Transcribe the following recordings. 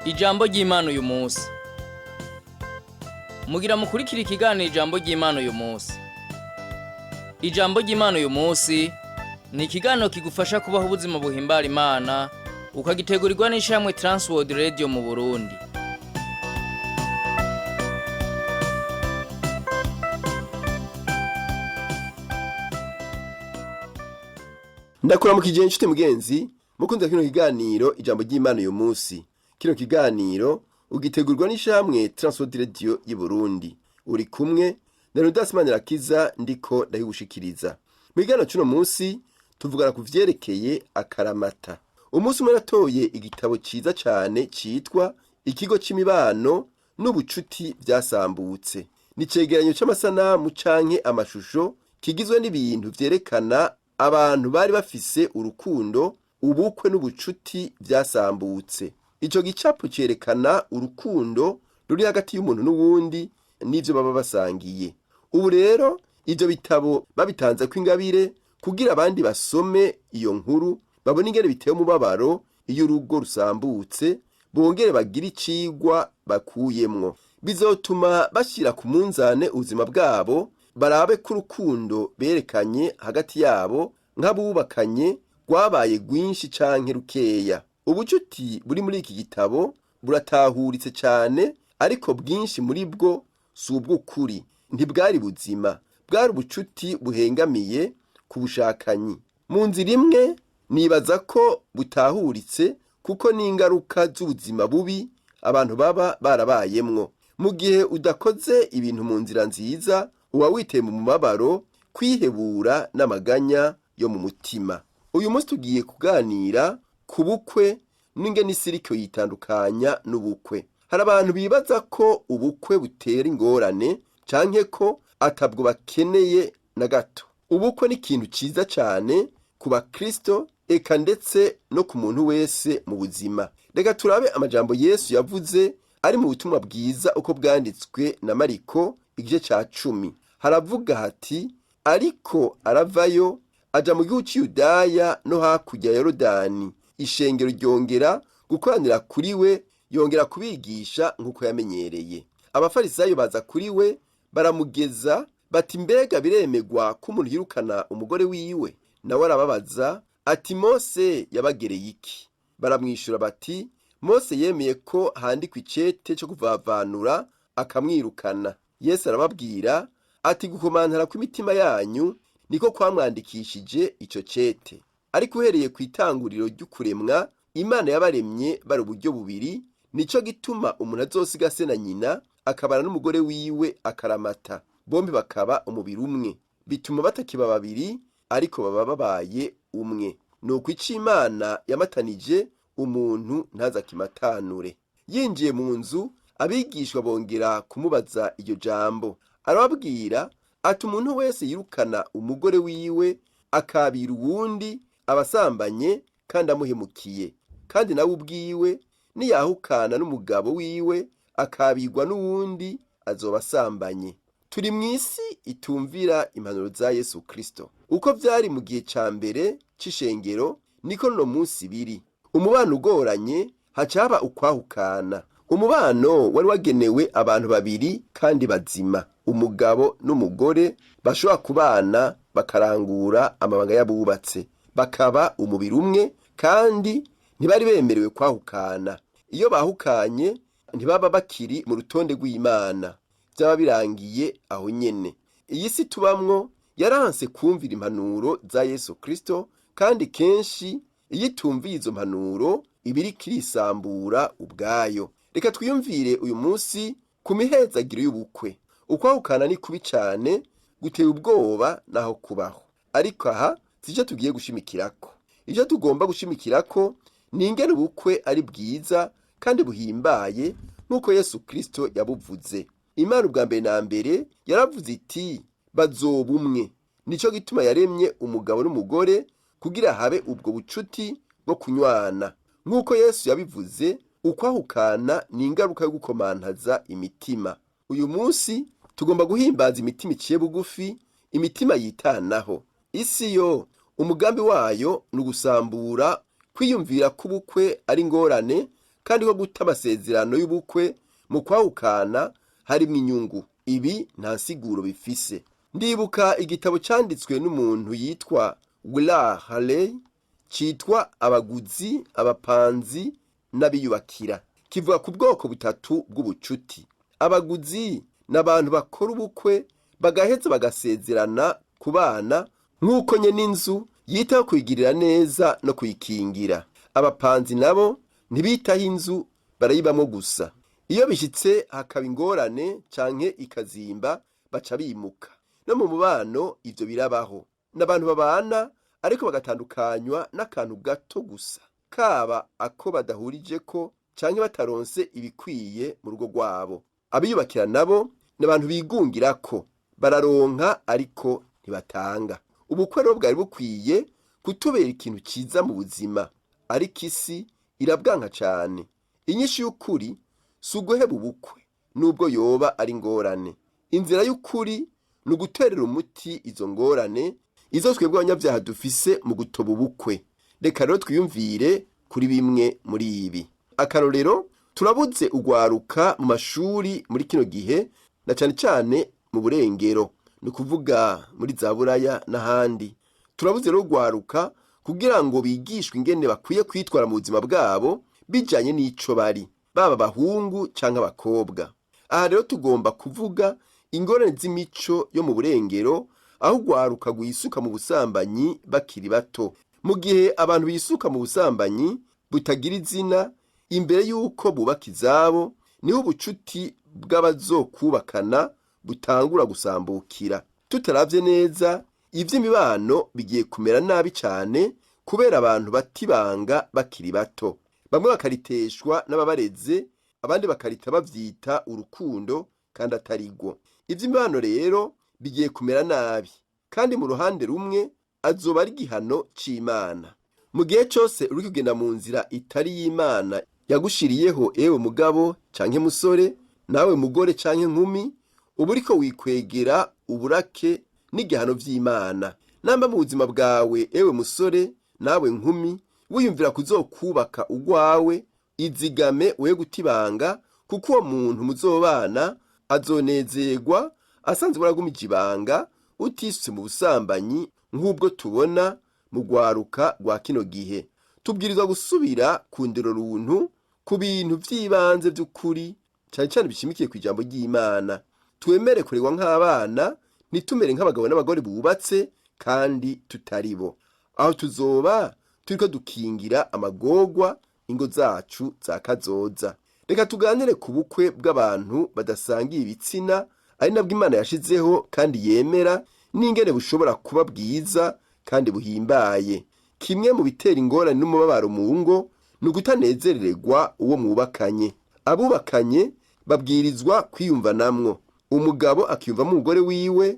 Ijambo ry'Imana uyu munsi. Mugira mukurikira ikiganiro ijambo ry'Imana uyu munsi. Ijambo ry'Imana uyu munsi ni ikiganiro kigufasha kubaho ubuzima buhimbara Imana, ukagitegurirwa n'ishamwe TWT Radio mu Burundi. Ndakura mu kijeni nshuti mugenzi, mukunze kino kiganiro ijambo ry'Imana uyu munsi. Kino kiganiro ugitegurwa n'ishamwe TWT Radio y'u Burundi. Uri kumwe na Rudasimanirakiza ndiko ndahigushikiriza. Mu kiganiro cy'uno munsi tuvugana ku vyerekeye akaramata. Umunsi umwe natoye igitabo ciza cane citwa Ikigo c'imibano n'ubucuti vyasambutse. Ni cegeranyo c'amasanamu canke amashusho kigizwe n'ibintu vyerekana abantu bari bafise urukundo, ubukwe n'ubucuti vyasambutse. Ico gicapo cerekana urukundo ruri hagati y'umuntu n'uwundi n'ivyo baba basangiye. Ubu rero ivyo bitabo babitanze kw'ingabire kugira abandi basome iyo nkuru babone ingene biteye umubabaro iyo urugo rusambutse, bongere bagire icigwa bakuyemwo. Bizotuma bashira ku munzane ubuzima bwabo, barabe ko urukundo berekanye hagati yabo nk'abubakanye rwabaye rwinshi canke rukeya. Ubucuti buri muri iki gitabo buratahuritse cane, ariko bwinshi muri bwo si ubw'ukuri, ntibwari buzima, bwari ubucuti buhengamiye ku bushakanyi. Mu nzira imwe nibaza ko butahuritse kuko n'ingaruka z'ubuzima bubi abantu baba barabayemwo. Mu gihe udakoze ibintu mu nzira nziza, uba witeye mu mubabaro, kwihebura n'amaganya yo mu mutima. Uyu munsi tugiye kuganira ku bukwe n'ingene isi iriko yitandukanya n'ubukwe. Hari abantu bibaza ko ubukwe butera ingorane canke ko atabwo bakeneye na gato. Ubukwe ni ikintu ciza cane ku bakristo, eka ndetse no ku muntu wese mu buzima. Reka turabe amajambo Yesu yavuze ari mu butumwa bwiza uko bwanditswe na Mariko igice ca 10. Haravuga hati, ariko aravayo aja mu gihugu c'Yudaya no hakurya ya Yorodani. Ishengero ryongera gukoranira kuri we, yongera kubigisha nk'uko yamenyereye. Abafarisayo baza kuri we baramugeza bati, mbega biremegwa ko umuntu yirukana umugore wiwe? Nawe arababaza ati, Mose yabagereye iki? Baramwishura bati, Mose yemeye ko handikwa icete cyo kuvavanura akamwirukana. Yesu arababwira ati, gukomantara kw'imitima yanyu niko kwamwandikishije ico cete. Ariko uhereye ku itanguriro ry'ukuremwa, Imana yabaremye bari uburyo bubiri. Nico gituma umuntu azosiga se na nyina akabana n'umugore wiwe akaramata, bombi bakaba umubiri umwe. Bituma batakiba babiri, ariko baba babaye umwe. Nuko ico Imana yamatanije umuntu ntazakimatanure. Yinjiye mu nzu, abigishwa bongera kumubaza iryo jambo. Arababwira ati, umuntu wese yirukana umugore wiwe akabira uwundi abasambanye kandi amuhemukiye. Kandi nawe ubwiwe niyahukana n'umugabo wiwe akabirwa n'uwundi azoba asambanye. Turi mw'isi itumvira impanuro za Yesu Kristo. Uko vyari mu gihe ca mbere c'ishengero, niko no munsi biri. Umubano ugoranye hacaba ukwahukana. Umubano wari wagenewe abantu babiri kandi bazima, umugabo n'umugore bashobora kubana bakarangura amabanga y'abubatse, bakaba umubiri umwe, kandi ntibari bemerewe kwahukana. Iyo bahukanye ntibaba bakiri mu rutonde rw'Imana, byaba birangiye aho nyene. Iyi si tubamwo yaranse kumvira impanuro za Yesu Kristo, kandi kenshi iyo itumviye izo mpanuro ibiri kirisambura ubwayo. Reka twiyumvire uyu munsi ku mihezagiro y'ubukwe. Ukwahukana ni kubi cane, guteye ubwoba naho kubaho. Ariko aha sico tugiye gushimikirako. Ivyo tugomba gushimikirako ni ingene ubukwe ari bwiza kandi buhimbaye nk'uko Yesu Kristo yabuvuze. Imana ubwa mbere na mbere yaravuze iti, bazoba umwe. Nico gituma yaremye umugabo n'umugore kugira habe ubwo bucuti bwo kunywana. Nk'uko Yesu yabivuze, ukwahukana ni ingaruka yo gukomantaza imitima. Uyu munsi tugomba guhimbaza imitima iciye bugufi, imitima yitanaho. Isi yo umugambi wayo ni ugusambura kwiyumvira ko ubukwe ari ingorane kandi ko guta amasezerano y'ubukwe mu kwahukana harimo inyungu. Ibi nta siguro bifise. Ndibuka igitabo cyanditswe n'umuntu yitwa Rohero I citwa abaguzi, abapanzi n'abiyubakira. Kivuga ku bwoko butatu bw'ubucuti. Abaguzi n'abantu bakora ubukwe bagaheza bagasezerana ku bana nk'uko nyene inzu yitaho kuyigirira neza no kuyikingira. Abapanzi nabo ntibitaho inzu, barayibamwo gusa. Iyo bishitse hakaba ingorane canke ikazimba baca bimuka. No mu mubano ivyo birabaho. N'abantu babana ariko bagatandukanywa n'akantu gato gusa, kaba ako badahurijeko canke bataronse ibikwiye mu rugo rwabo. Abiyubakira nabo n'abantu bigungirako, bararonka ariko ntibatanga. Ubukwe rero bwari bukwiye kutubera ikintu ciza mu buzima, ariko isi irabwanka cane. Inyishu y'ukuri si uguheba ubukwe nubwo yoba ari ingorane. Inzira y'ukuri ni uguterera umuti izo ngorane, izo twebwe abanyabyaha dufise mu gutoba ubukwe. Reka rero twiyumvire kuri bimwe muri ibi. Akarorero, turabuze ugwaruka mu mashuri muri kino gihe, na cane cane mu burengero, ni kuvuga muri za Buraya n'ahandi. Turabuze rero ugwaruka kugira ngo bigishwe ingene bakwiye kwitwara mu buzima bwabo bijanye n'ico bari, baba abahungu canke abakobwa. Aha rero tugomba kuvuga ingorane z'imico yo mu burengero, aho ugwaruka gwisuka mu busambanyi bakiri bato. Mu gihe abantu bisuka mu busambanyi butagira izina imbere y'uko bubaka izabo, niho ubucuti bw'abazokubakana butangura gusambukira. Tutaravye neza, ivy'imibano bigiye kumera nabi cane kubera abantu batibanga bakiri bato. Bamwe bakariteshwa n'ababareze, abandi bakarita bavyita urukundo kandi atarigwo. Ivy'imibano rero bigiye kumera nabi, kandi mu ruhande rumwe azoba ari igihano c'Imana. Mu gihe cose uri kugenda mu nzira itari y'Imana yagushiriyeho, ewe mugabo canke musore, nawe mugore canke nkumi, uba uriko wikwegera uburake n'igihano vy'Imana. Namba mu buzima bwawe, ewe musore nawe nkumi, wiyumvira kuzokubaka ugwawe, izigame we gutibanga, kuko uwo muntu muzobana azonezerwa asanze buragumije ibanga, utisutse mu busambanyi nk'ubwo tubona mu gwaruka rwa kino gihe. Tubwirizwa gusubira ku ndero runtu, ku bintu vy'ibanze vy'ukuri, cane cane bishimikiye ku ijambo ry'Imana. Twemere kuregwa nk'abana, nitumere nk'abagabo n'abagore bubatse kandi tutaribo. Aho tuzoba turiko dukingira amagorwa ingo zacu za kazoza. Reka tuganire ku bukwe bw'abantu badasangiye ibitsina, ari nabwo Imana yashizeho kandi yemera, n'ingene bushobora kuba bwiza kandi buhimbaye. Kimwe mu bitera ingorane n'umubabaro mu ngo ni ugutanezererwa uwo mwubakanye. Abubakanye babwirizwa kwiyumvanamwo. Umugabo akiyumvamo umugore wiwe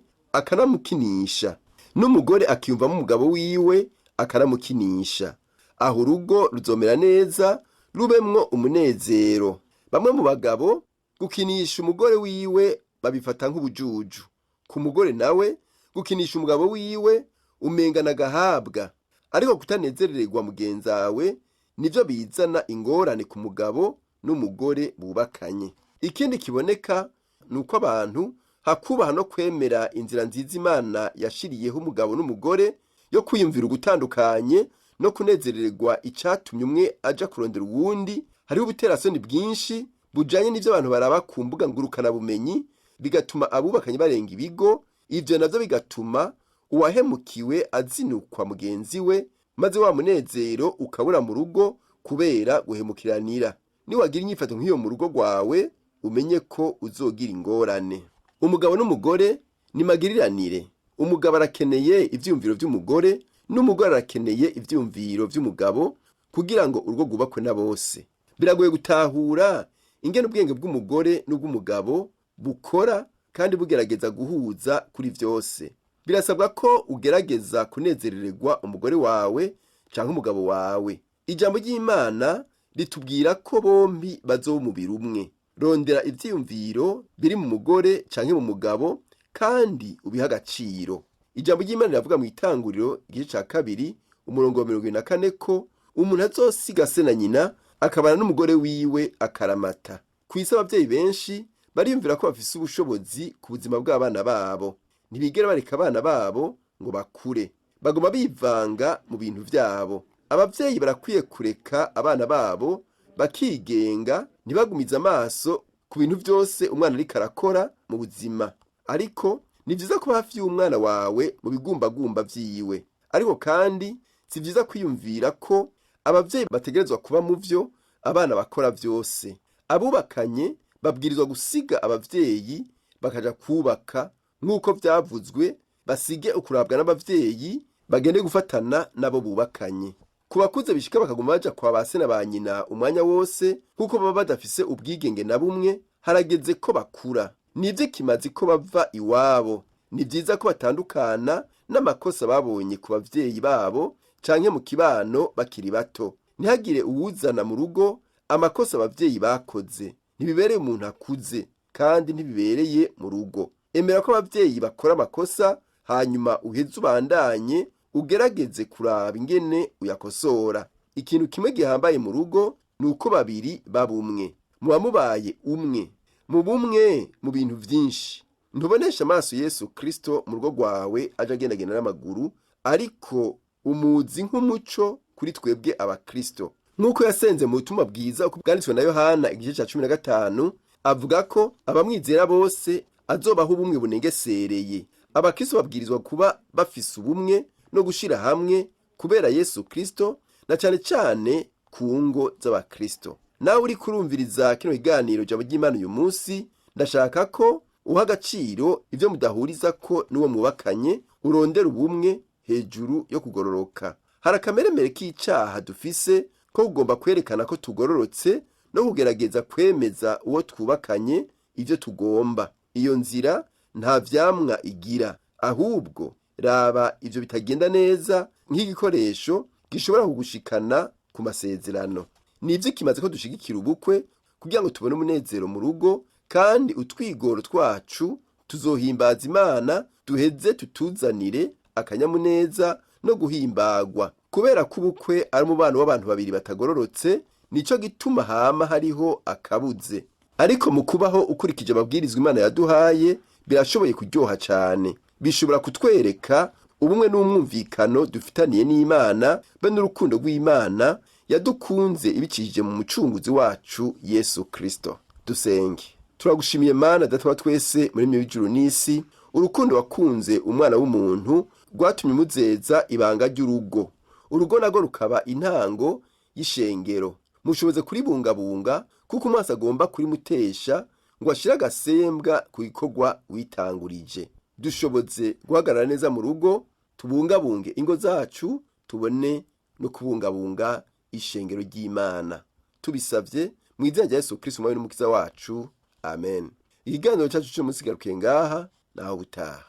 akanamukinisha, n'umugore akiyumvamo umugabo wiwe akanamukinisha. Aho urugo ruzomera neza, rubemwo umunezero. Bamwe mu bagabo gukinisha umugore wiwe babifata nk'ubujuju. Ku mugore nawe gukinisha umugabo wiwe umengana gahabwa. Ariko kutanezererwa mugenzawe nivyo bizana ingorane ku mugabo n'umugore bubakanye. Ikindi kiboneka nuko abantu hakubaha no kwemera inzira nziza Imana yashiriyeho umugabo n'umugore yo kwiyumvira ugutandukanye no kunezererwa icatumye umwe aja kurondera uwundi. Hariho ubuterasoni bwinshi bujanye n'ivyo abantu baraba ku mbuga ngurukana bumenyi, bigatuma abubakanye barenga ibigo. Ivyo navyo bigatuma uwahemukiwe azinukwa mugenzi we, maze wa munezero ukabura mu rugo kubera guhemukiranira. Niwagira inyifato nk'iyo mu rugo rwawe, umenye ko uzogira ingorane. Umugabo n'umugore ni magiriranire. Umugabo arakeneye ivyumviro vy'umugore, n'umugore arakeneye ivyumviro vy'umugabo, kugira ngo urugo rwubakwe na bose. Biragoye gutahura ingene ubwenge bw'umugore n'ubw'umugabo bukora kandi bugerageza guhuza kuri vyose. Birasabwa ko ugerageza kunezerererwa umugore wawe canke umugabo wawe. Ijambo ry'Imana ritubwira ko bombi bazoba umubiri umwe. Rondera ivyiyumviro biri mu mugore canke mu mugabo kandi ubiha agaciro. Ijambo ry'Imana riravuga mu Itanguriro igice ca 2 umurongo wa 24 ko umuntu azosiga se na nyina akabana n'umugore wiwe akaramata. Kw'isi abavyeyi benshi bariyumvira ko bafise ubushobozi ku buzima bw'abana babo, ntibigera bareka abana babo ngo bakure, baguma bivanga mu bintu vyabo. Abavyeyi barakwiye kureka abana babo bakigenga, ntibagumize amaso ku bintu vyose umwana ariko arakora mu buzima. Ariko ni vyiza kuba hafi y'umwana wawe mu bigumbagumba vyiwe, ariko kandi si vyiza kwiyumvira ko abavyeyi bategerezwa kuba mu vyo abana bakora vyose. Abubakanye babwirizwa gusiga abavyeyi bakaja kubaka, nk'uko vyavuzwe, basige ukurabwa n'abavyeyi bagende gufatana nabo bubakanye. Ku bakuze bishika bakaguma baja kwa base na ba nyina umwanya wose, kuko baba badafise ubwigenge na bumwe, harageze ko bakura. Nivyo kimazi ko bava iwabo. Ni vyiza ko batandukana n'amakosa babonye ku bavyeyi babo canke mu kibano bakiri bato. Ntihagire uwuzana mu rugo amakosa abavyeyi bakoze. Ntibibereye umuntu akuze kandi ntibibereye mu rugo. Emera ko abavyeyi bakora amakosa, hanyuma uheze ubandanye ugerageze kuraba ingene uyakosora. Ikintu kimwe gihambaye mu rugo ni uko babiri babumwe, muba mubaye umwe, mu bumwe mu bintu vyinshi. Ntubonesha amaso Yesu Kristo mu rugo rwawe aje agendagenda n'amaguru, ariko umuzi nk'umuco kuri twebwe abakristo. Nk'uko yasenze mu butumwa bwiza uko bwanditswe na Yohana igice ca 15, avuga ko abamwizera bose azobaho ubumwe bunengesereye. Abakristo babwirizwa kuba bafise ubumwe no gushira hamwe kubera Yesu Kristo, na cane cane ku ngo z'abakristo. Nawe uri kurumviriza kino kiganiro ijambo ry'Imana uyu munsi, ndashaka ko uha agaciro ivyo mudahuriza ko n'uwo mubakanye, urondera ubumwe hejuru yo kugororoka. Hari akameremere k'icaha dufise ko ugomba kwerekana ko tugororotse no kugerageza kwemeza uwo twubakanye ivyo tugomba. Iyo nzira nta vyamwa igira, ahubwo raba ivyo bitagenda neza nk'igikoresho gishobora kugushikana ku masezerano. Nivyo kimaze ko dushigikira ubukwe kugira ngo tubone umunezero mu rugo, kandi utwigoro twacu tuzohimbaza Imana, duheze tutuzanire akanyamuneza no guhimbagwa. Kubera ko ubukwe ari umubano w'abantu babiri batagororotse, nico gituma hama hariho akabuze. Ariko mu kubaho ukurikije amabwirizwa Imana yaduhaye, birashoboye kuryoha cane. Bishobora kutwereka ubumwe n'umwumvikano dufitaniye n'Imana, be n'urukundo rw'Imana yadukunze ibicishije mu mucunguzi wacu Yesu Kristo. Dusenge. Turagushimiye Mana Data wa twese muri w'ijuru n'isi, urukundo wakunze umwana w'umuntu rwatumye umuzeza ibanga ry'urugo. Urugo nago rukaba intango y'ishengero. Mushoboze kuribungabunga kuko umwasi agomba kurimutesha ngo ashire agasembwa ku gikorwa witangurije. Dushoboze guhagarara neza mu rugo, tubungabunge ingo zacu, tubone no kubungabunga ishengero ry'Imana. Tubisavye mu izina rya Yesu Kristo umwami n'umukiza wacu. Amen. Ikiganiro cyacu cyo munsi garukiye ngaha, naho gutaha.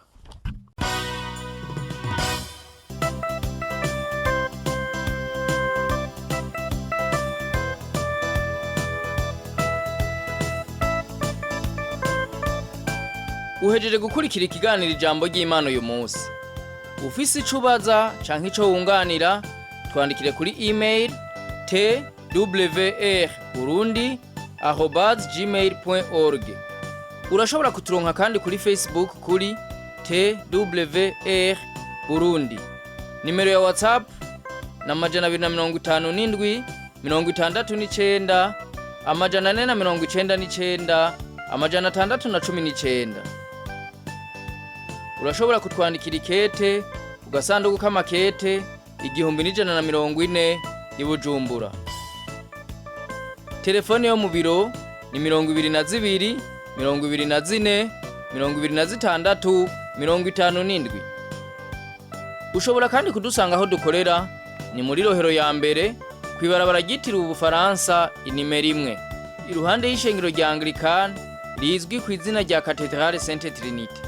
Uhejeje gukurikira ikiganiro ijambo ry'Imana uyu munsi. Ufise ico ubaza canke ico wunganira, twandikire kuri email TWR Burundi@gmail.org. Urashobora kuturonka kandi kuri Facebook kuri TWR Burundi. Nimero ya Whatsapp na 257 69 499 619. Urashobora kutwandikira ikete ugasanduku k'amakete 1140 i Bujumbura. Telefone yo mu biro ni 22 24 26 57. Ushobora kandi kudusanga aho dukorera ni muri Rohero ya mbere kwibarabara ryitiriwe Ubufaransa inimero 1, iruhande y'ishengero rya Anglikani rizwi ku izina rya Cathedrale Sainte Trinité.